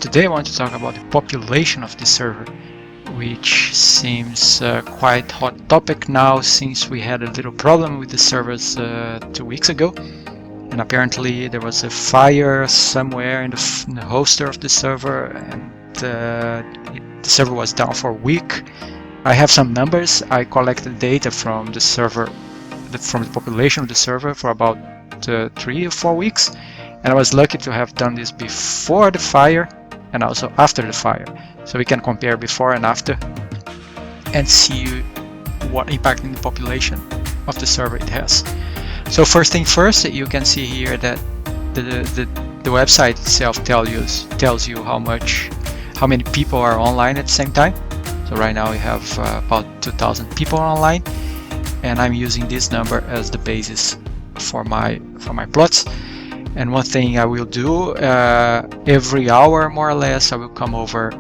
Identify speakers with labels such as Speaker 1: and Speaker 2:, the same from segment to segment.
Speaker 1: today I want to talk about the population of the server, which seems quite hot topic now since we had a little problem with the servers 2 weeks ago, and apparently there was a fire somewhere in the hoster of the server, and the server was down for a week. I have some numbers. I collected data from the server, from the population of the server for about 3 or 4 weeks, and I was lucky to have done this before the fire and also after the fire, so we can compare before and after and see what impact in the population of the server it has. So first thing first, you can see here that the website itself tells you how many people are online at the same time. So right now we have about 2,000 people online, and I'm using this number as the basis for my plots. And one thing I will do every hour more or less, I will come over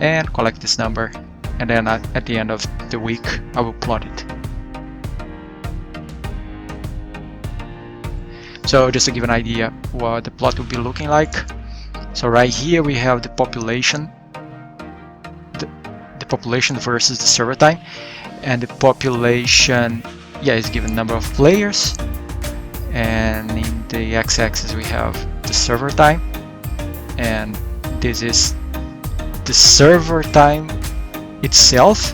Speaker 1: and collect this number, and then at the end of the week I will plot it. So just to give an idea what the plot will be looking like, so right here we have the population, the population versus the server time, and the population is given number of players, and in the x-axis we have the server time, and this is the server time itself,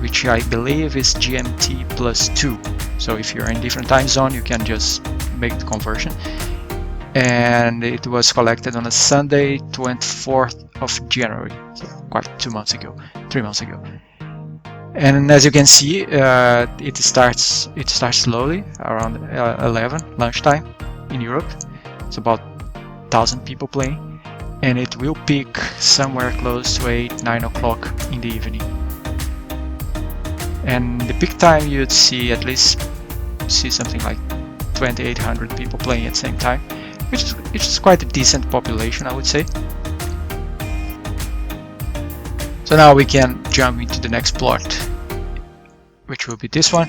Speaker 1: which I believe is GMT +2. So if you're in different time zone, you can just make the conversion. And it was collected on a Sunday, 24th of January, so quite 3 months ago. And as you can see, it starts slowly around 11 lunchtime in Europe. It's about 1,000 people playing, and it will peak somewhere close to 8-9 o'clock in the evening. And the peak time you'd see something like 2,800 people playing at the same time, which is quite a decent population, I would say. So now we can jump into the next plot, which will be this one.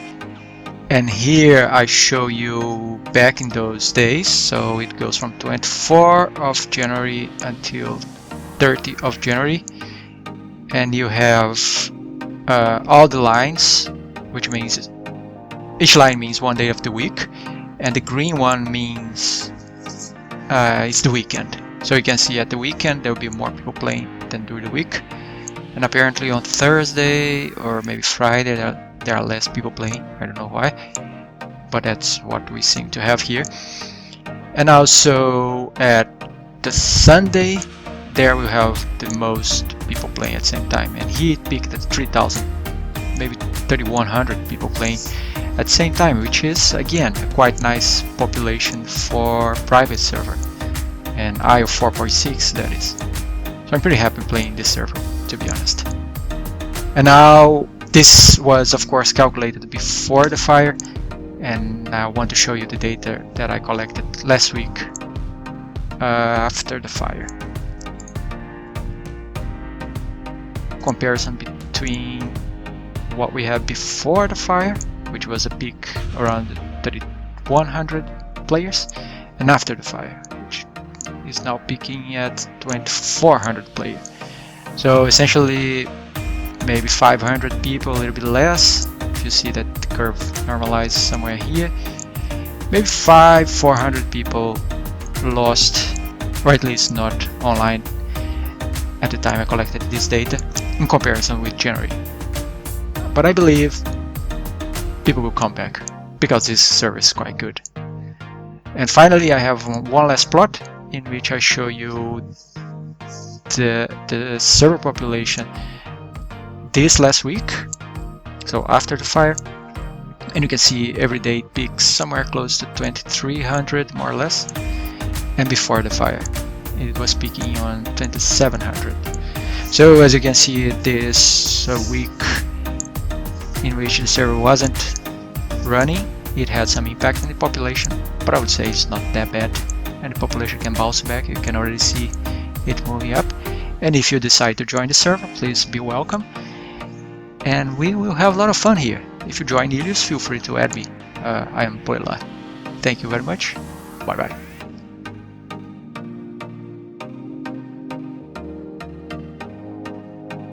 Speaker 1: And here I show you back in those days, so it goes from 24 of January until 30 of January, and you have all the lines, which means each line means one day of the week, and the green one means it's the weekend. So you can see at the weekend there will be more people playing than during the week, and apparently on Thursday or maybe Friday there are less people playing. I don't know why, but that's what we seem to have here. And also at the Sunday there we have the most people playing at the same time, and here it peaked at 3,000, maybe 3,100 people playing at the same time, which is again a quite nice population for private server, and IO 4.6 that is. So I'm pretty happy playing this server, to be honest. And now this was of course calculated before the fire, and I want to show you the data that I collected last week after the fire. Comparison between what we have before the fire, which was a peak around 3,100 players, and after the fire, which is now peaking at 2,400 players. So essentially maybe 500 people, a little bit less. If you see that the curve normalized somewhere here, maybe 400 people lost, or at least not online at the time I collected this data in comparison with January. But I believe people will come back because this service is quite good. And finally I have one last plot in which I show you the server population this last week, so after the fire, and you can see every day it peaks somewhere close to 2,300 more or less, and before the fire it was peaking on 2,700. So as you can see, this week in which the server wasn't running, it had some impact on the population, but I would say it's not that bad, and the population can bounce back. You can already see it moving up, and if you decide to join the server, please be welcome, and we will have a lot of fun here. If you join Helios, feel free to add me. I am Poela. Thank you very much. Bye bye.